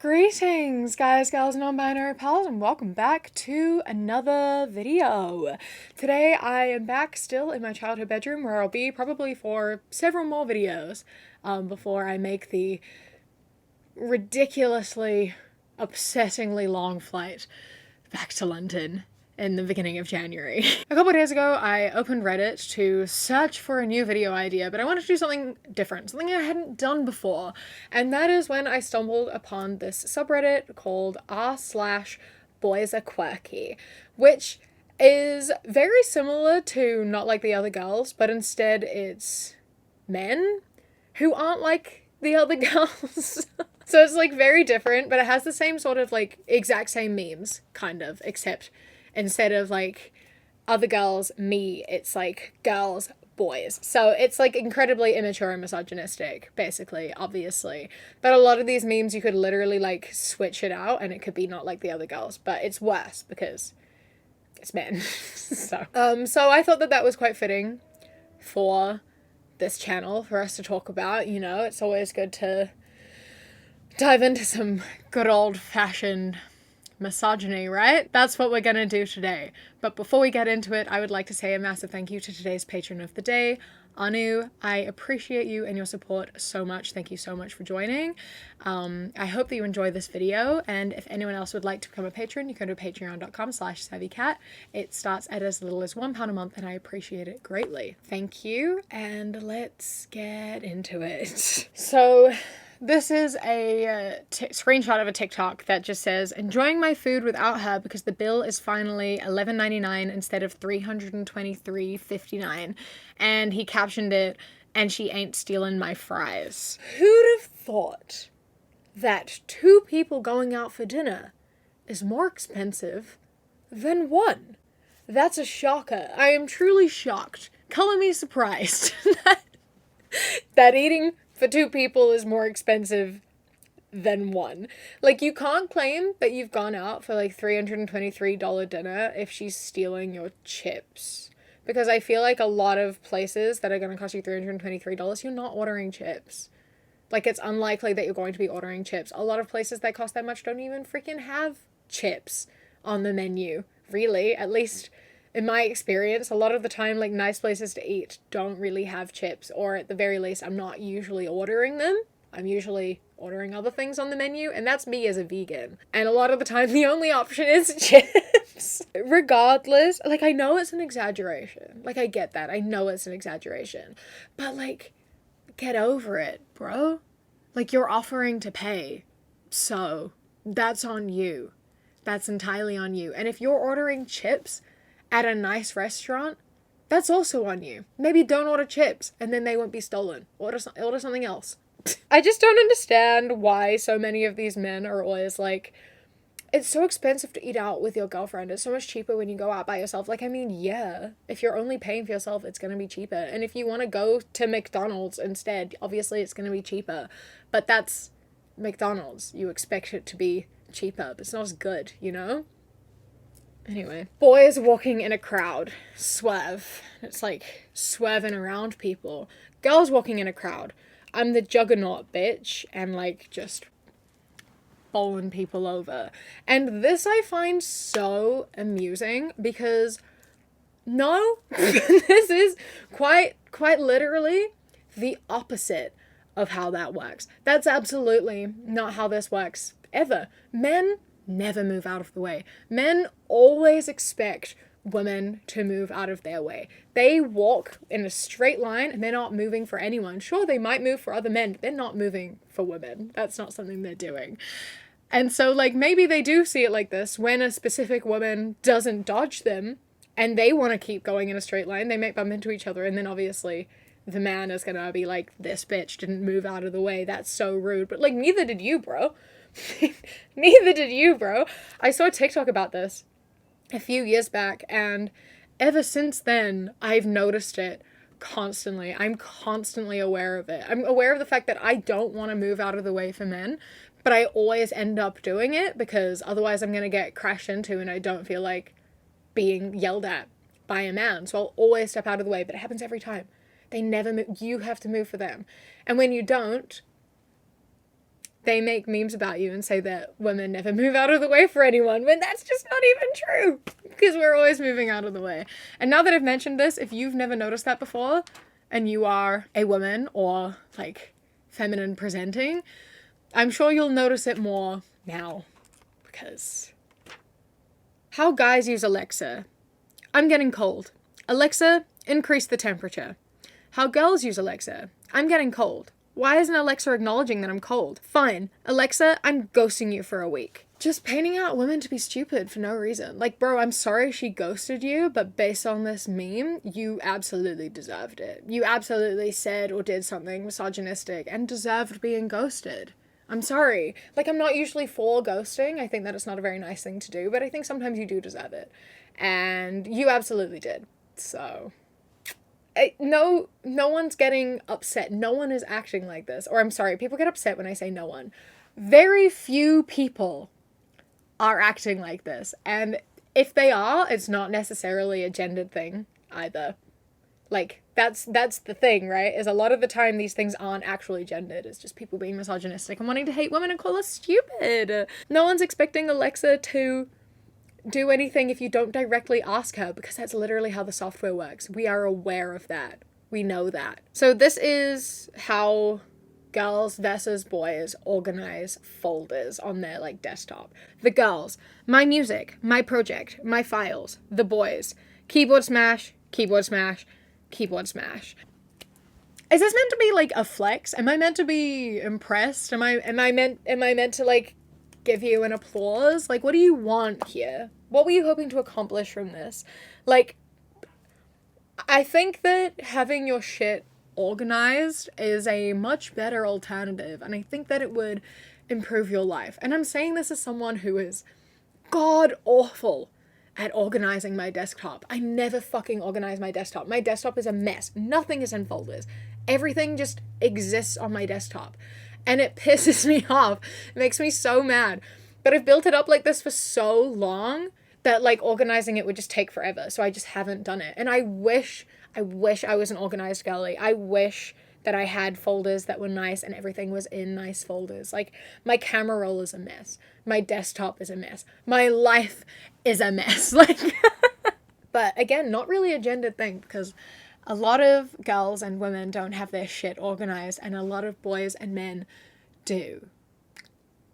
Greetings guys, gals, non-binary pals, and welcome back to another video. Today I am back still in my childhood bedroom where I'll be probably for several more videos before I make the ridiculously, upsettingly long flight back to London in the beginning of January. A couple of days ago, I opened Reddit to search for a new video idea, but I wanted to do something different, something I hadn't done before. And that is when I stumbled upon this subreddit called r/boys are quirky, which is very similar to Not Like the Other Girls, but instead it's men who aren't like the other girls. So it's like very different, but it has the same sort of like exact same memes, kind of, except instead of like other girls, me, it's like girls, boys. So it's like incredibly immature and misogynistic, basically, obviously. But a lot of these memes, you could literally like switch it out and it could be Not Like the Other Girls, but it's worse because it's men. So I thought that was quite fitting for this channel for us to talk about. You know, it's always good to dive into some good old-fashioned misogyny, right? That's what we're gonna do today. But before we get into it, I would like to say a massive thank you to today's patron of the day, Anu. I appreciate you and your support so much. Thank you so much for joining. I hope that you enjoy this video, and if anyone else would like to become a patron, you can go to patreon.com/savvycat. It starts at as little as £1 a month, and I appreciate it greatly. Thank you, and let's get into it. So this is a screenshot of a TikTok that just says, enjoying my food without her because the bill is finally $11.99 instead of $323.59. And he captioned it, and she ain't stealing my fries. Who'd have thought that two people going out for dinner is more expensive than one? That's a shocker. I am truly shocked. Color me surprised that eating for two people is more expensive than one. Like, you can't claim that you've gone out for like $323 dinner if she's stealing your chips. Because I feel like a lot of places that are going to cost you $323, you're not ordering chips. Like, it's unlikely that you're going to be ordering chips. A lot of places that cost that much don't even freaking have chips on the menu. Really, at least in my experience, a lot of the time, like, nice places to eat don't really have chips, or at the very least, I'm not usually ordering them. I'm usually ordering other things on the menu, and that's me as a vegan. And a lot of the time, the only option is chips. Regardless, like, I know it's an exaggeration. Like, I get that. I know it's an exaggeration. But, like, get over it, bro. Like, you're offering to pay. So, that's on you. That's entirely on you. And if you're ordering chips at a nice restaurant, that's also on you. Maybe don't order chips and then they won't be stolen. Order something else. I just don't understand why so many of these men are always like, it's so expensive to eat out with your girlfriend. It's so much cheaper when you go out by yourself. Like, I mean, yeah, if you're only paying for yourself, it's going to be cheaper. And if you want to go to McDonald's instead, obviously it's going to be cheaper. But that's McDonald's. You expect it to be cheaper, but it's not as good, you know? Anyway, boys walking in a crowd. Swerve. It's like swerving around people. Girls walking in a crowd. I'm the juggernaut bitch and like just bowling people over. And this I find so amusing because no, this is quite literally the opposite of how that works. That's absolutely not how this works ever. Men never move out of the way. Men always expect women to move out of their way. They walk in a straight line and they're not moving for anyone. Sure, they might move for other men, but they're not moving for women. That's not something they're doing. And so, like, maybe they do see it like this when a specific woman doesn't dodge them and they want to keep going in a straight line. They might bump into each other, and then obviously the man is gonna be like, this bitch didn't move out of the way. That's so rude. But, like, neither did you, bro. Neither did you, bro. I saw a TikTok about this a few years back, and ever since then, I've noticed it constantly. I'm constantly aware of it. I'm aware of the fact that I don't want to move out of the way for men, but I always end up doing it because otherwise I'm going to get crashed into and I don't feel like being yelled at by a man. So I'll always step out of the way, but it happens every time. They never move. You have to move for them. And when you don't, they make memes about you and say that women never move out of the way for anyone, when that's just not even true, because we're always moving out of the way. And now that I've mentioned this, if you've never noticed that before, and you are a woman or like feminine presenting, I'm sure you'll notice it more now. Because how guys use Alexa. I'm getting cold. Alexa, increase the temperature. How girls use Alexa. I'm getting cold. Why isn't Alexa acknowledging that I'm cold? Fine. Alexa, I'm ghosting you for a week. Just painting out women to be stupid for no reason. Like, bro, I'm sorry she ghosted you, but based on this meme, you absolutely deserved it. You absolutely said or did something misogynistic and deserved being ghosted. I'm sorry. Like, I'm not usually for ghosting. I think that it's not a very nice thing to do, but I think sometimes you do deserve it. And you absolutely did. So... no one's getting upset. No one is acting like this. Or I'm sorry, people get upset when I say no one. Very few people are acting like this. And if they are, it's not necessarily a gendered thing either. Like, that's the thing, right? Is a lot of the time these things aren't actually gendered. It's just people being misogynistic and wanting to hate women and call us stupid. No one's expecting Alexa to do anything if you don't directly ask her, because that's literally how the software works. We are aware of that. We know that. So this is how girls versus boys organize folders on their like desktop. The girls, my music, my project, my files. The boys, keyboard smash, keyboard smash, keyboard smash. Is this meant to be like a flex? Am I meant to be impressed? Am I meant to like give you an applause? Like, what do you want here? What were you hoping to accomplish from this? Like, I think that having your shit organized is a much better alternative, and I think that it would improve your life. And I'm saying this as someone who is god awful at organizing my desktop. I never fucking organize my desktop. My desktop is a mess. Nothing is in folders. Everything just exists on my desktop. And it pisses me off. It makes me so mad. But I've built it up like this for so long that like organizing it would just take forever. So I just haven't done it. And I wish I was an organized girly. I wish that I had folders that were nice and everything was in nice folders. Like, my camera roll is a mess. My desktop is a mess. My life is a mess. Like, but again, not really a gendered thing, because a lot of girls and women don't have their shit organized, and a lot of boys and men do.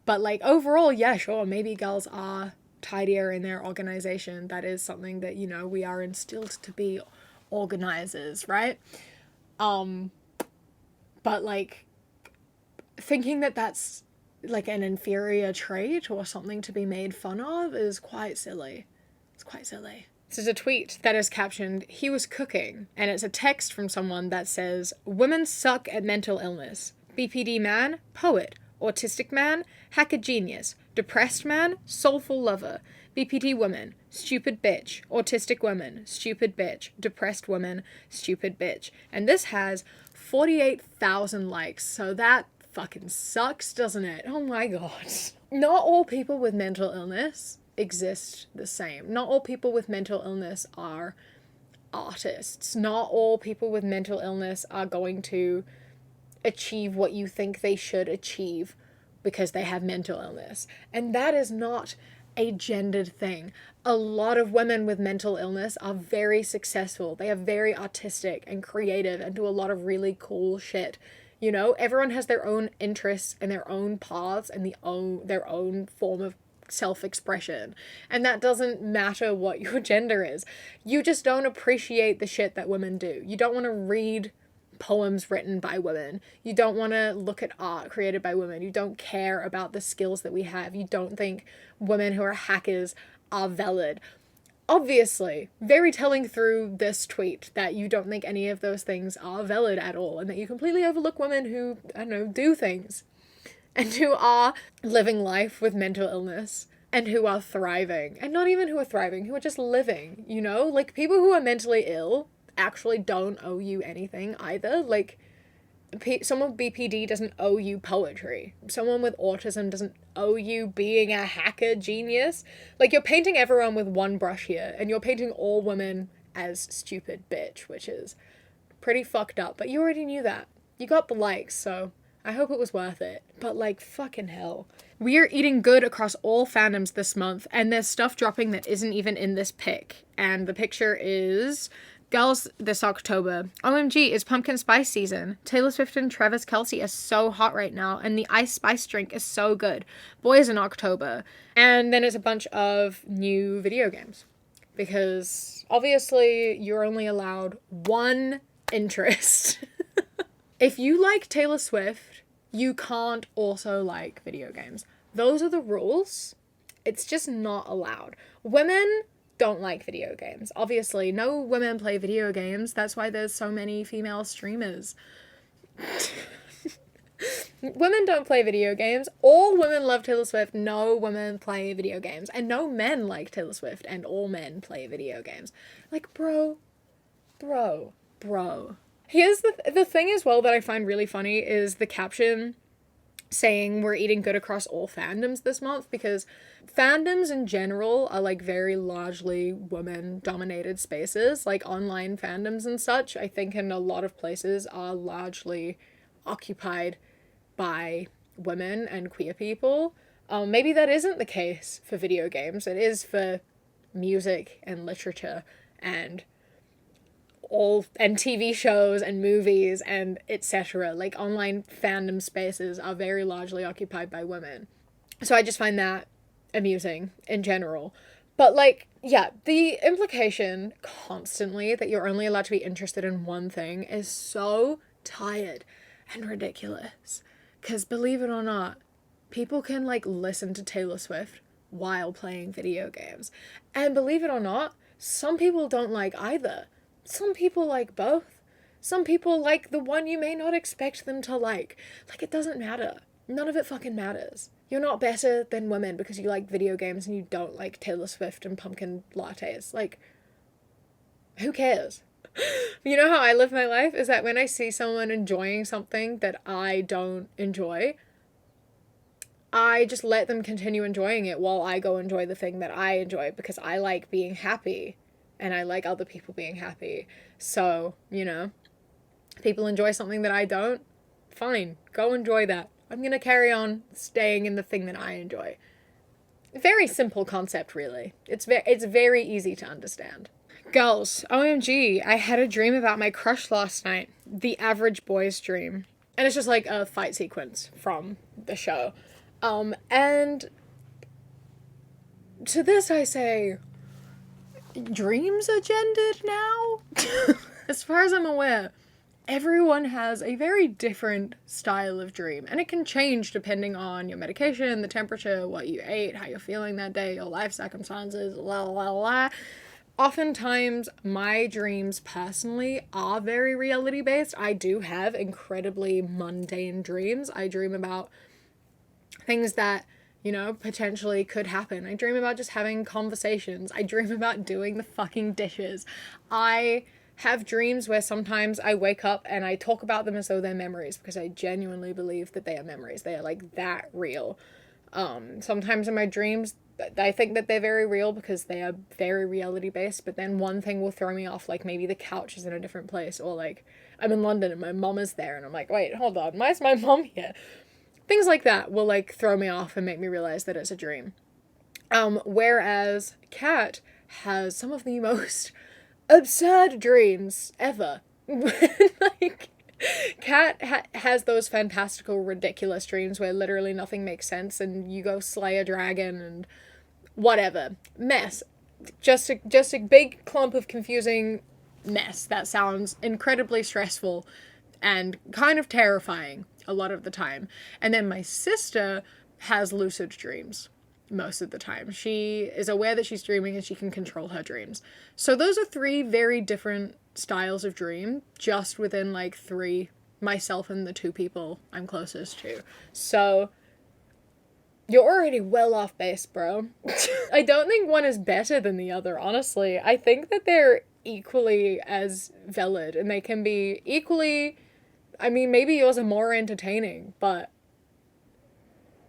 But like, overall, yeah, sure, maybe girls are tidier in their organization. That is something that, you know, we are instilled to be organizers, right? But like, thinking that that's like an inferior trait or something to be made fun of is quite silly. It's quite silly. This is a tweet that is captioned, "He was cooking," and it's a text from someone that says, "Women suck at mental illness. BPD man, poet. Autistic man, hacker genius. Depressed man, soulful lover. BPD woman, stupid bitch. Autistic woman, stupid bitch. Depressed woman, stupid bitch." And this has 48,000 likes, so that fucking sucks, doesn't it? Oh my god. Not all people with mental illness exist the same. Not all people with mental illness are artists. Not all people with mental illness are going to achieve what you think they should achieve because they have mental illness. And that is not a gendered thing. A lot of women with mental illness are very successful. They are very artistic and creative and do a lot of really cool shit. You know, everyone has their own interests and their own paths and their own form of self-expression, and that doesn't matter what your gender is. You just don't appreciate the shit that women do. You don't want to read poems written by women. You don't want to look at art created by women. You don't care about the skills that we have. You don't think women who are hackers are valid. Obviously, very telling through this tweet that you don't think any of those things are valid at all, and that you completely overlook women who, I don't know, do things, and who are living life with mental illness, and who are thriving, and not even who are thriving, who are just living, you know? Like, people who are mentally ill actually don't owe you anything either. Like, someone with BPD doesn't owe you poetry. Someone with autism doesn't owe you being a hacker genius. Like, you're painting everyone with one brush here, and you're painting all women as stupid bitch, which is pretty fucked up, but you already knew that. You got the likes, so I hope it was worth it. But, like, fucking hell. We are eating good across all fandoms this month, and there's stuff dropping that isn't even in this pic. And the picture is... Girls, this October. OMG, it's pumpkin spice season. Taylor Swift and Travis Kelce are so hot right now, and the ice spice drink is so good. Boys in October. And then it's a bunch of new video games. Because, obviously, you're only allowed one interest. If you like Taylor Swift, you can't also like video games. Those are the rules. It's just not allowed. Women don't like video games. Obviously, no women play video games. That's why there's so many female streamers. Women don't play video games. All women love Taylor Swift. No women play video games. And no men like Taylor Swift. And all men play video games. Like, bro. Here's the thing as well that I find really funny is the caption saying we're eating good across all fandoms this month, because fandoms in general are like very largely women-dominated spaces. Like online fandoms and such, I think in a lot of places are largely occupied by women and queer people. Maybe that isn't the case for video games. It is for music and literature and TV shows and movies and etc. Like online fandom spaces are very largely occupied by women. So I just find that amusing in general. But like, yeah, the implication constantly that you're only allowed to be interested in one thing is so tired and ridiculous. Because believe it or not, people can like listen to Taylor Swift while playing video games. And believe it or not, some people don't like either. Some people like both. Some people like the one you may not expect them to like. Like, it doesn't matter. None of it fucking matters. You're not better than women because you like video games and you don't like Taylor Swift and pumpkin lattes. Like, who cares? You know how I live my life? Is that when I see someone enjoying something that I don't enjoy, I just let them continue enjoying it while I go enjoy the thing that I enjoy, because I like being happy. And I like other people being happy. So, you know, people enjoy something that I don't, fine, go enjoy that. I'm going to carry on staying in the thing that I enjoy. Very simple concept, really. It's very easy to understand. Girls, OMG, I had a dream about my crush last night. The average boy's dream. And it's just like a fight sequence from the show. And to this I say, dreams are gendered now? As far as I'm aware, everyone has a very different style of dream, and it can change depending on your medication, the temperature, what you ate, how you're feeling that day, your life circumstances, la la la. Oftentimes, my dreams personally are very reality-based. I do have incredibly mundane dreams. I dream about things that, you know, potentially could happen. I dream about just having conversations. I dream about doing the fucking dishes. I have dreams where sometimes I wake up and I talk about them as though they're memories, because I genuinely believe that they are memories. They are like that real. Sometimes in my dreams, I think that they're very real because they are very reality based, but then one thing will throw me off, like maybe the couch is in a different place, or like I'm in London and my mom is there and I'm like, wait, hold on, why is my mom here? Things like that will like throw me off and make me realize that it's a dream. Whereas Kat has some of the most absurd dreams ever. Like, Kat has those fantastical, ridiculous dreams where literally nothing makes sense and you go slay a dragon and whatever. Mess. Just a big clump of confusing mess that sounds incredibly stressful and kind of terrifying a lot of the time. And then my sister has lucid dreams most of the time. She is aware that she's dreaming and she can control her dreams. So those are three very different styles of dream, just within like three, myself and the two people I'm closest to. So you're already well off base, bro. I don't think one is better than the other, honestly. I think that they're equally as valid and they can be equally, I mean, maybe yours are more entertaining, but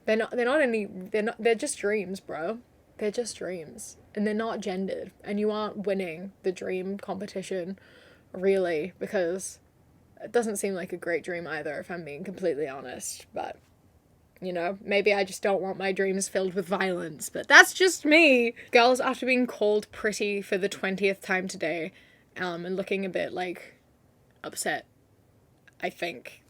they're just dreams, bro. They're just dreams. And they're not gendered. And you aren't winning the dream competition, really, because It doesn't seem like a great dream either, if I'm being completely honest, but, you know, maybe I just don't want my dreams filled with violence, but that's just me. Girls, after being called pretty for the 20th time today, and looking a bit, like, upset, I think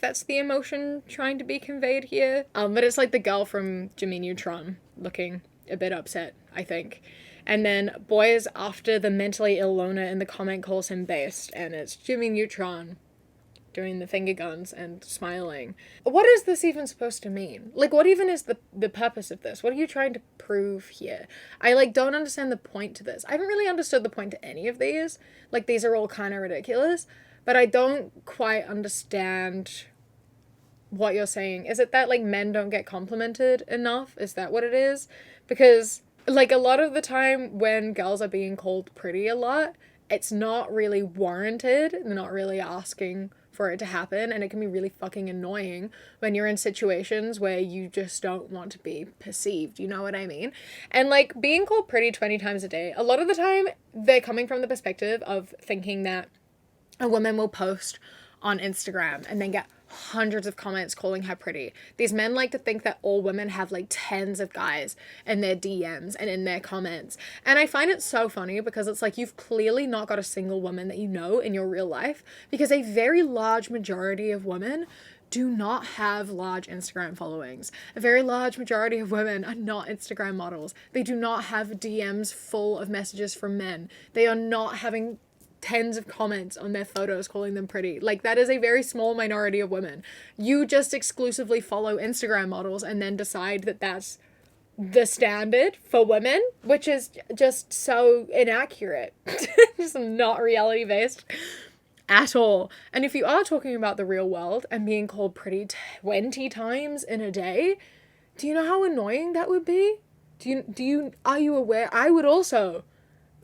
that's the emotion trying to be conveyed here. But it's like the girl from Jimmy Neutron looking a bit upset, I think. And then boys after the mentally ill loner in the comment calls him based, and it's Jimmy Neutron doing the finger guns and smiling. What is this even supposed to mean? Like, what even is the purpose of this? What are you trying to prove here? I, like, don't understand the point to this. I haven't really understood the point to any of these. Like, these are all kind of ridiculous, but I don't quite understand what you're saying. Is it that, like, men don't get complimented enough? Is that what it is? Because, like, a lot of the time when girls are being called pretty a lot, it's not really warranted. They're not really asking for it to happen, and it can be really fucking annoying when you're in situations where you just don't want to be perceived, you know what I mean? And, like, being called pretty 20 times a day, a lot of the time they're coming from the perspective of thinking that a woman will post on Instagram and then get hundreds of comments calling her pretty. These men like to think that all women have, like, tens of guys in their DMs and in their comments. And I find it so funny because it's like you've clearly not got a single woman that you know in your real life, because a very large majority of women do not have large Instagram followings. A very large majority of women are not Instagram models. They do not have DMs full of messages from men. They are not having tens of comments on their photos calling them pretty. Like, that is a very small minority of women. You just exclusively follow Instagram models and then decide that that's the standard for women, which is just so inaccurate. Just not reality based at all. And if you are talking about the real world and being called pretty 20 times in a day, do you know how annoying that would be? Are you aware? I would also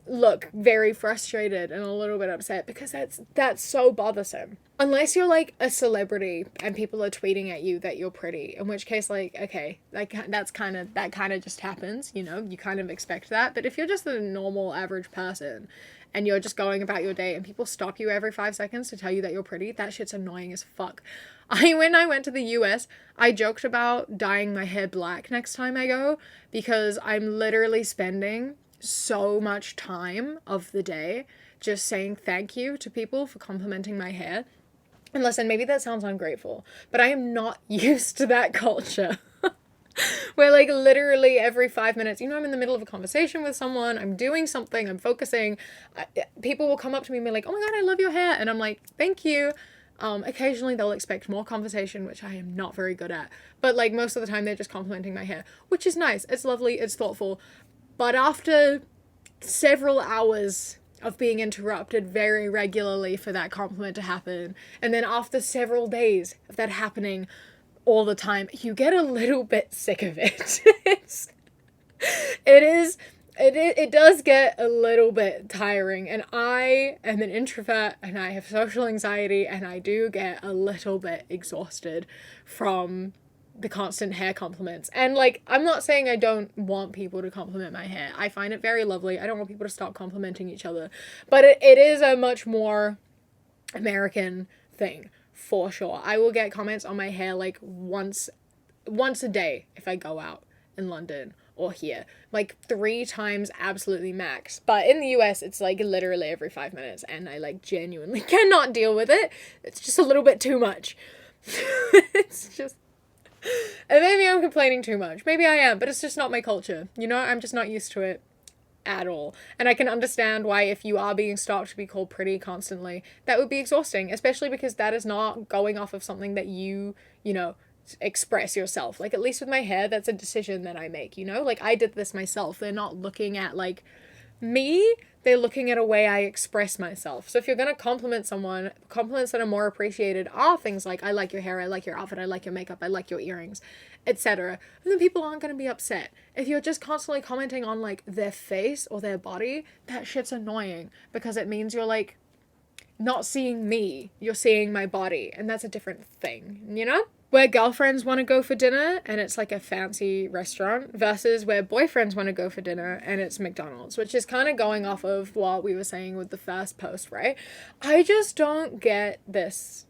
look very frustrated and a little bit upset, because that's so bothersome. Unless you're, like, a celebrity and people are tweeting at you that you're pretty, in which case, like, okay, like, that kind of just happens, you know, you kind of expect that. But if you're just a normal average person and you're just going about your day and people stop you every 5 seconds to tell you that you're pretty, that shit's annoying as fuck. When I went to the US, I joked about dyeing my hair black next time I go, because I'm literally spending so much time of the day just saying thank you to people for complimenting my hair. And listen, maybe that sounds ungrateful, but I am not used to that culture. Where, like, literally every 5 minutes, you know, I'm in the middle of a conversation with someone, I'm doing something, I'm focusing, people will come up to me and be like, oh my god, I love your hair, and I'm like, thank you. Occasionally they'll expect more conversation, which I am not very good at, but, like, most of the time they're just complimenting my hair, which is nice, it's lovely, it's thoughtful. But after several hours of being interrupted very regularly for that compliment to happen, and then after several days of that happening all the time, you get a little bit sick of it. It does get a little bit tiring, and I am an introvert and I have social anxiety, and I do get a little bit exhausted from the constant hair compliments. And, like, I'm not saying I don't want people to compliment my hair. I find it very lovely. I don't want people to stop complimenting each other. But it is a much more American thing, for sure. I will get comments on my hair, like, once a day if I go out in London or here. Like, 3 times absolutely max. But in the US, it's, like, literally every 5 minutes, and I, like, genuinely cannot deal with it. It's just a little bit too much. It's just... And maybe I'm complaining too much. Maybe I am, but it's just not my culture. You know, I'm just not used to it at all. And I can understand why, if you are being stopped to be called pretty constantly, that would be exhausting, especially because that is not going off of something that you know, express yourself. Like, at least with my hair, that's a decision that I make, you know? Like, I did this myself. They're not looking at, like, me, they're looking at a way I express myself. So if you're gonna compliment someone, compliments that are more appreciated are things like, I like your hair, I like your outfit, I like your makeup, I like your earrings, etc. And then people aren't gonna be upset. If you're just constantly commenting on, like, their face or their body, that shit's annoying, because it means you're, like, not seeing me, you're seeing my body, and that's a different thing, you know? where girlfriends want to go for dinner and it's like a fancy restaurant versus where boyfriends want to go for dinner and it's McDonald's, which is kind of going off of what we were saying with the first post, right? I just don't get this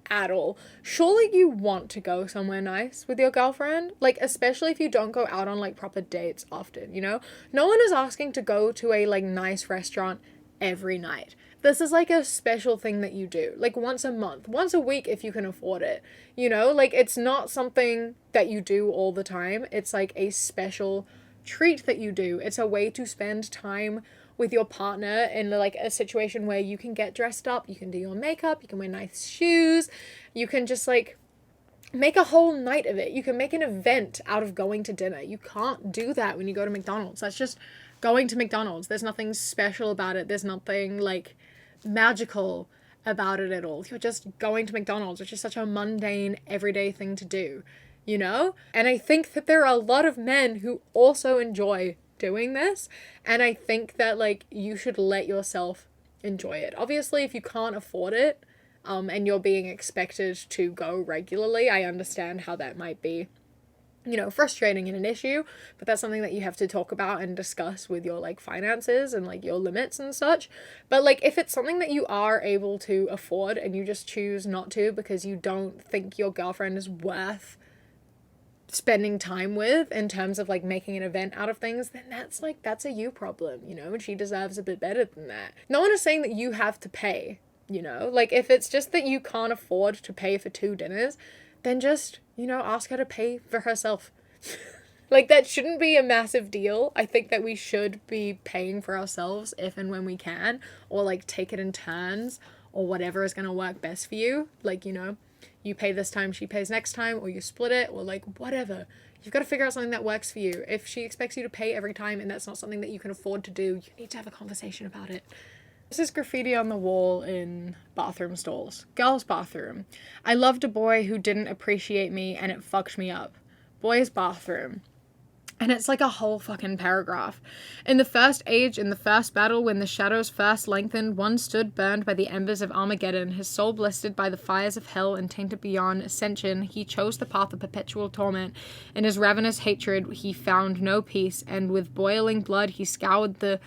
at all. Surely you want to go somewhere nice with your girlfriend, like especially if you don't go out on like proper dates often, you know? No one is asking to go to a like nice restaurant every night. This is like a special thing that you do, like once a month, once a week if you can afford it, you know? Like it's not something that you do all the time. It's like a special treat that you do. It's a way to spend time with your partner in like a situation where you can get dressed up, you can do your makeup, you can wear nice shoes, you can just like make a whole night of it. You can make an event out of going to dinner. You can't do that when you go to McDonald's. That's just going to McDonald's. There's nothing special about it. There's nothing like magical about it at all. You're just going to McDonald's, which is such a mundane, everyday thing to do, you know? And I think that there are a lot of men who also enjoy doing this, and I think that like you should let yourself enjoy it. Obviously, if you can't afford it, and you're being expected to go regularly, I understand how that might be, you know, frustrating and an issue, but that's something that you have to talk about and discuss with your like finances and like your limits and such. But like if it's something that you are able to afford and you just choose not to because you don't think your girlfriend is worth spending time with in terms of like making an event out of things, then that's a you problem, you know, and she deserves a bit better than that. No one is saying that you have to pay, you know, like if it's just that you can't afford to pay for 2 dinners, then just, you know, ask her to pay for herself. Like that shouldn't be a massive deal. I think that we should be paying for ourselves if and when we can, or like take it in turns or whatever is going to work best for you. Like, you know, you pay this time, she pays next time, or you split it, or like whatever. You've got to figure out something that works for you. If she expects you to pay every time and that's not something that you can afford to do, you need to have a conversation about it. This is graffiti on the wall in bathroom stalls. Girls' bathroom. I loved a boy who didn't appreciate me and it fucked me up. Boys' bathroom. And it's like a whole fucking paragraph. In the first age, in the first battle, when the shadows first lengthened, one stood burned by the embers of Armageddon, his soul blistered by the fires of hell and tainted beyond ascension. He chose the path of perpetual torment. In his ravenous hatred, he found no peace, and with boiling blood, he scoured the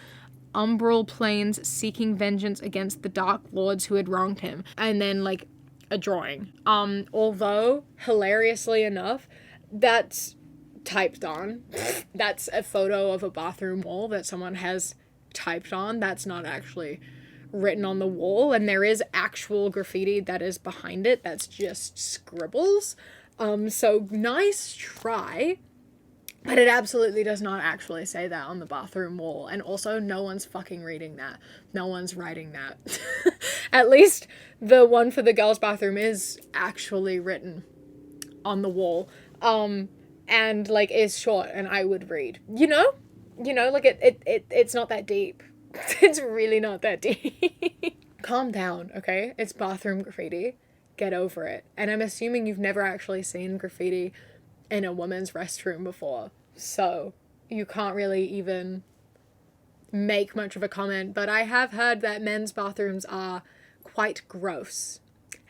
umbral plains, seeking vengeance against the dark lords who had wronged him. And then, like, a drawing. Although, hilariously enough, that's typed on. That's a photo of a bathroom wall that someone has typed on. That's not actually written on the wall, and there is actual graffiti that is behind it that's just scribbles. So nice try, but it absolutely does not actually say that on the bathroom wall. And also, no one's fucking reading that. No one's writing that. At least the one for the girls' bathroom is actually written on the wall. And like is short and I would read, you know, like it's not that deep. It's really not that deep. Calm down. Okay. It's bathroom graffiti. Get over it. And I'm assuming you've never actually seen graffiti in a woman's restroom before. So you can't really even make much of a comment, but I have heard that men's bathrooms are quite gross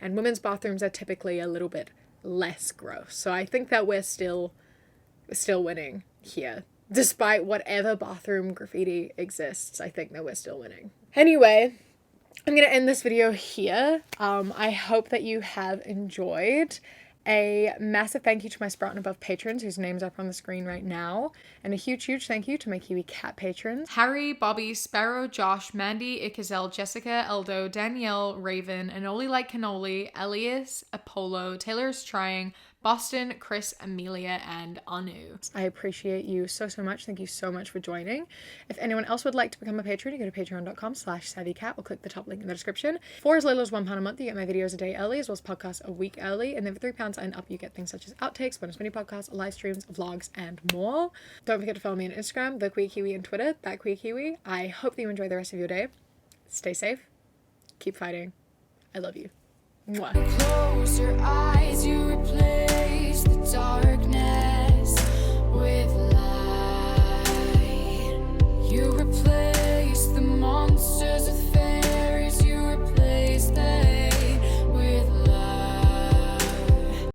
and women's bathrooms are typically a little bit less gross. So I think that we're still winning here. Despite whatever bathroom graffiti exists, I think that we're still winning. Anyway, I'm going to end this video here. I hope that you have enjoyed. A massive thank you to my Sprout and Above patrons whose names are up on the screen right now. And a huge thank you to my Kiwi Cat patrons. Harry, Bobby, Sparrow, Josh, Mandy, Ikazel, Jessica, Eldo, Danielle, Raven, Anoli Like Cannoli, Elias, Apollo, Taylor is Trying, Boston, Chris, Amelia, and Anu. I appreciate you so much. Thank you so much for joining. If anyone else would like to become a patron, you go to patreon.com/savvycat or click the top link in the description. For as little as £1 a month, you get my videos a day early, as well as podcasts a week early. And then for £3 and up, you get things such as outtakes, bonus mini podcasts, live streams, vlogs, and more. Don't forget to follow me on Instagram, The Queer Kiwi, and Twitter, That Queer Kiwi. I hope that you enjoy the rest of your day. Stay safe. Keep fighting. I love you. Mwah. Close your eyes, you replace the darkness.